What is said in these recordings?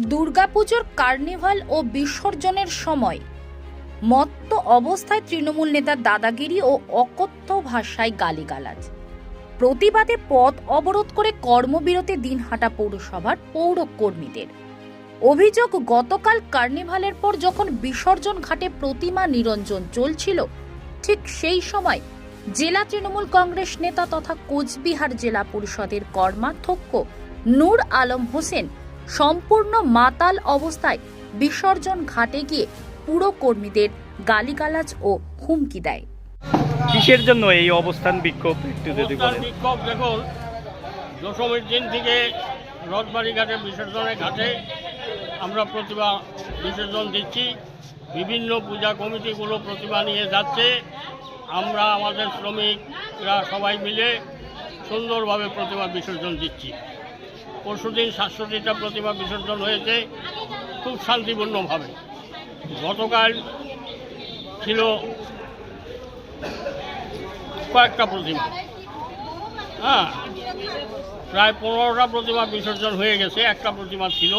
দুর্গাপুজোর কার্নিভাল ও বিসর্জনের সময় মত্ত অবস্থায় তৃণমূল নেতার দাদাগিরি ও অকথ্য ভাষায় গালিগালাজ। প্রতিবাদে পথ অবরোধ করে কর্মবিরতি দিনহাটা পৌরসভার পৌর কর্মীদের। অভিযোগ, গতকাল কার্নিভালের পর যখন বিসর্জন ঘাটে প্রতিমা নিরঞ্জন চলছিল, ঠিক সেই সময় জেলা তৃণমূল কংগ্রেস নেতা তথা কোচবিহার জেলা পরিষদের কর্মাধ্যক্ষ নূর আলম হোসেন সম্পূর্ণ মাতাল অবস্থায় বিসর্জন ঘাটে গিয়ে পুরো কর্মীদের গালিগালাজ ও হুমকি দেয়। কিসের জন্য এই অবস্থান বিক্ষোভ একটু যদি বলেন। বিক্ষোভ দেখুন, দশমীর দিন থেকে রথবাড়ি ঘাটে বিসর্জনের ঘাটে আমরা প্রতিমা বিসর্জন দিচ্ছি। বিভিন্ন পূজা কমিটিগুলো প্রতিমা নিয়ে যাচ্ছে। আমরা আমাদের শ্রমিকরা সবাই মিলে সুন্দরভাবে প্রতিমা বিসর্জন দিচ্ছি। পরশুদিন ৬৭টা প্রতিমা বিসর্জন হয়েছে খুব শান্তিপূর্ণভাবে। গতকাল ছিল কয়েকটা প্রতিমা, প্রায় ১৫টা প্রতিমা বিসর্জন হয়ে গেছে, একটা প্রতিমা ছিল।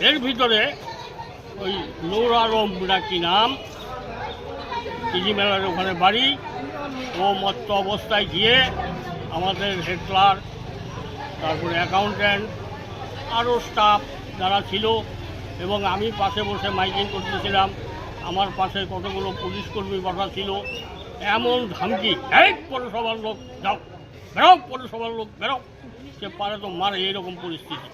এর ভিতরে ওই নূর আলম নাকি নাম, ইজি মেলার ওখানে বাড়ি, ও মত্ত অবস্থায় গিয়ে আমাদের হেড ক্লার্ক, তারপরে অ্যাকাউন্ট্যান্ট, আরও স্টাফ যারা ছিল, এবং আমি পাশে বসে মাইকিং করতেছিলাম। আমার পাশে কতগুলো পুলিশ কর্মী বসা ছিল। এমন ধমকি, এই পৌরসভার লোক যাও, বেরো, পৌরসভার লোক বেরো, সে পারে তো মারে, এইরকম পরিস্থিতি।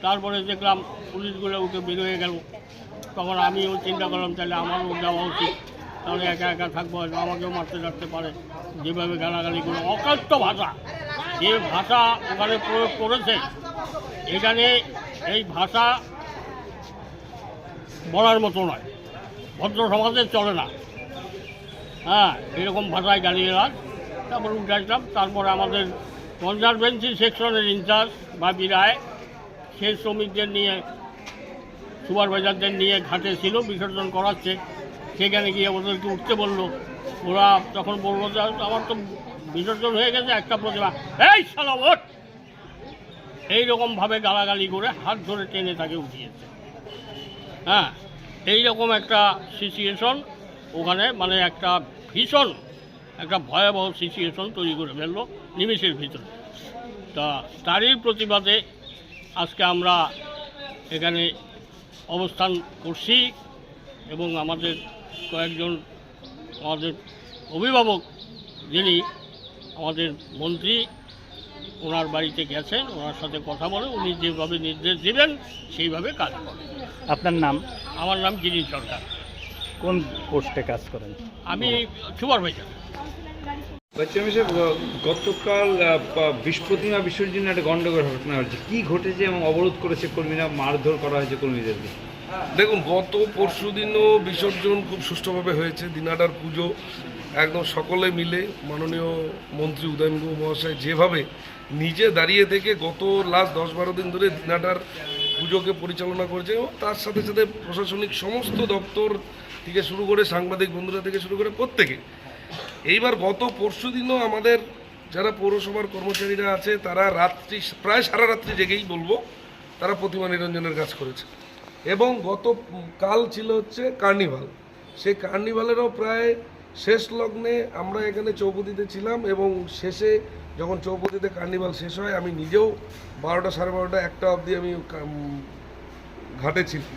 তারপরে দেখলাম পুলিশগুলো উঠে বের হয়ে গেল। তখন আমিও চিন্তা করলাম, তাহলে আমারও যাওয়া উচিত, তাহলে একা একা থাকবো, আমাকেও মারতে যাচ্ছে পারে। যেভাবে গালাগালি করে অকথ্য ভাষা, যে ভাষা ওখানে প্রয়োগ করেছে, এখানে এই ভাষা বলার মতো নয়, ভদ্র সমাজে চলে না। এরকম ভাষায় গালিগালাজ। তারপরে উঠে আসলাম। তারপরে আমাদের কনজারভেন্সি সেকশনের ইনচার্জ বাবি রায়, সে শ্রমিকদের নিয়ে, সুপারভাইজারদের নিয়ে ঘাটে ছিল, বিসর্জন করাচ্ছে। সেখানে গিয়ে ওদেরকে উঠতে বললো। ওরা তখন বললো যে আমার তো বিসর্জন হয়ে গেছে, একটা প্রতিমা, এই শালা ওঠ, এইরকমভাবে গালাগালি করে হাত ধরে টেনে তাকে উঠিয়েছে। এইরকম একটা সিচুয়েশন ওখানে, মানে একটা ভীষণ একটা ভয়াবহ সিচুয়েশন তৈরি করে ফেললো নিমেষের ভিতরে। তা তারই প্রতিবাদে আজকে আমরা এখানে অবস্থান করছি, এবং আমাদের কয়েকজন আমাদের অভিভাবক, যিনি আমাদের মন্ত্রী, ওনার বাড়িতে গেছেন, ওনার সাথে কথা বলে উনি যেভাবে নির্দেশ দেবেন সেইভাবে কাজ করেন। আপনার নাম? আমার নাম গিরিশ সরকার। কোন পোস্টে কাজ করেন? আমি সুপারভাইজার। গতকাল প্রতিমা বিসর্জনে একটা গন্ডগোল ঘটনা হয়েছে, কি ঘটেছে এবং অবরোধ করেছে কর্মীরা, মারধর করা হয়েছে কর্মীদেরকে? দেখুন, গত পরশুদিনও বিসর্জন খুব সুষ্ঠুভাবে হয়েছে। দিনহাটার পুজো একদম সকলে মিলে, মাননীয় মন্ত্রী উদয়নবাবু মহাশয় যেভাবে নিজে দাঁড়িয়ে থেকে গত লাস্ট 10-12 দিন ধরে দিনহাটার পুজোকে পরিচালনা করেছে, এবং তার সাথে সাথে প্রশাসনিক সমস্ত দপ্তর থেকে শুরু করে সাংবাদিক বন্ধুরা থেকে শুরু করে প্রত্যেকে। এইবার গত পরশুদিনও আমাদের যারা পৌরসভার কর্মচারীরা আছে, তারা রাত্রি, প্রায় সারা রাত্রি জেগেই বলবো, তারা প্রতিমা নিরঞ্জনের কাজ করেছে। এবং কাল ছিল হচ্ছে কার্নিভাল, সেই কার্নিভালেরও প্রায় শেষ লগ্নে আমরা এখানে চৌপতিতে ছিলাম, এবং শেষে যখন চৌপতিতে কার্নিভাল শেষ হয়, আমি নিজেও 12টা, সাড়ে 12টা, 1টা অবধি আমি ঘাটে ছিলাম।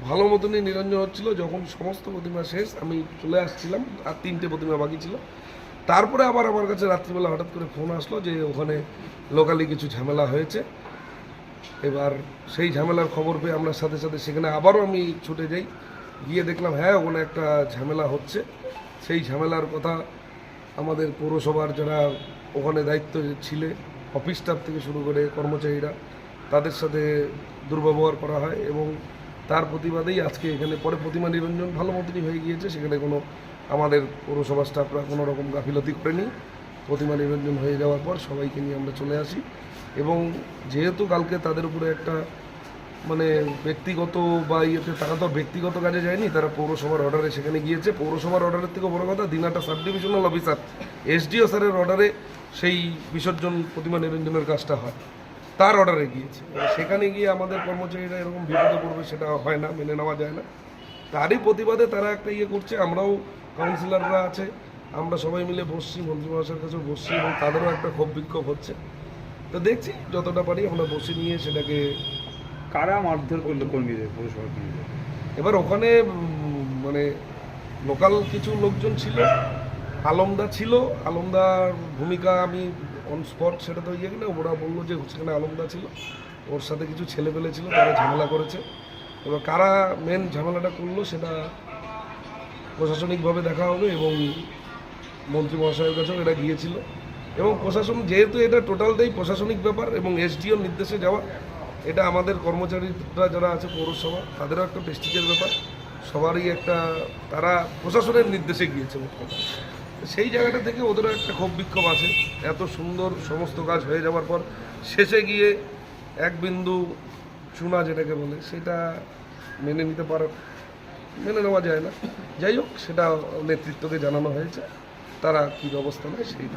ভালো মতনই নিরঞ্জন হচ্ছিল। যখন সমস্ত প্রতিমা শেষ, আমি চলে আসছিলাম, আর 3টে প্রতিমা বাকি ছিল। তারপরে আবার আমার কাছে রাত্রিবেলা হঠাৎ করে ফোন আসলো যে ওখানে লোকালি কিছু ঝামেলা হয়েছে। এবার সেই ঝামেলার খবর পেয়ে আমরা সাথে সাথে সেখানে আবারও আমি ছুটে যাই, গিয়ে দেখলাম হ্যাঁ ওখানে একটা ঝামেলা হচ্ছে। সেই ঝামেলার কথা আমাদের পৌরসভার যারা ওখানে দায়িত্ব ছিলে, অফিস স্টাফ থেকে শুরু করে কর্মচারীরা, তাদের সাথে দুর্ব্যবহার করা হয়, এবং তার প্রতিবাদেই আজকে এখানে পরে প্রতিমা নিরঞ্জন ভালো মতনই হয়ে গিয়েছে। সেখানে কোনো আমাদের পৌরসভার স্টাফরা কোনো রকম গাফিলতি করেনি। প্রতিমা নিরঞ্জন হয়ে যাওয়ার পর সবাইকে নিয়ে আমরা চলে আসি, এবং যেহেতু কালকে তাদের উপরে একটা মানে ব্যক্তিগত বা ইয়েতে, তারা তো ব্যক্তিগত কাজে যায়নি, তারা পৌরসভার অর্ডারে সেখানে গিয়েছে। পৌরসভার অর্ডারের থেকে বড় কথা, Dinhata sub divisional officer SDO স্যারের অর্ডারে সেই বিসর্জন প্রতিমা নিরঞ্জনের কাজটা হয়। তার অর্ডারে গিয়েছে। এবার সেখানে গিয়ে আমাদের কর্মচারীরা এরকম বিপদে পড়বে সেটা হয় না, মেনে নেওয়া যায় না। তারই প্রতিবাদে তারা একটা ইয়ে করছে। আমরাও কাউন্সিলররা আছে, আমরা সবাই মিলে বসছি, মন্ত্রী মহাশয়ের কাছেও বসছি এবং তাদেরও একটা ক্ষোভ বিক্ষোভ হচ্ছে। তো দেখছি যতটা পারি আমরা বসে নিয়ে সেটাকে। কারা মারধর করলো কর্মীদের, পৌরসভার কর্মীদের? এবার ওখানে মানে লোকাল কিছু লোকজন ছিল, আলমদা ছিল। আলমদার ভূমিকা আমি অন স্পট সেটা তো ইয়ে না, ওরা বললো যে সেখানে আলমদা ছিল, ওর সাথে কিছু ছেলেপেলে ছিল, তারা ঝামেলা করেছে। এবার কারা মেন ঝামেলাটা করলো সেটা প্রশাসনিকভাবে দেখা হবে এবং মন্ত্রী মহাশয়ের কাছেও এটা গিয়েছিল। এবং প্রশাসন, যেহেতু এটা টোটালটাই প্রশাসনিক ব্যাপার এবং এসডিওর নির্দেশে যাওয়া, এটা আমাদের কর্মচারীরা যারা আছে পৌরসভা তাদেরও একটা প্রেস্টিজের ব্যাপার, সবারই একটা, তারা প্রশাসনের নির্দেশে গিয়েছে মোট কথা। সেই জায়গাটা থেকে ওদেরও একটা ক্ষোভ বিক্ষোভ আছে। এত সুন্দর সমস্ত কাজ হয়ে যাওয়ার পর শেষে গিয়ে এক বিন্দু চুনা যেটাকে বলে সেটা মেনে নেওয়া যায় না। যাই হোক, সেটা নেতৃত্বকে জানানো হয়েছে, তারা কী ব্যবস্থা নেয় সেই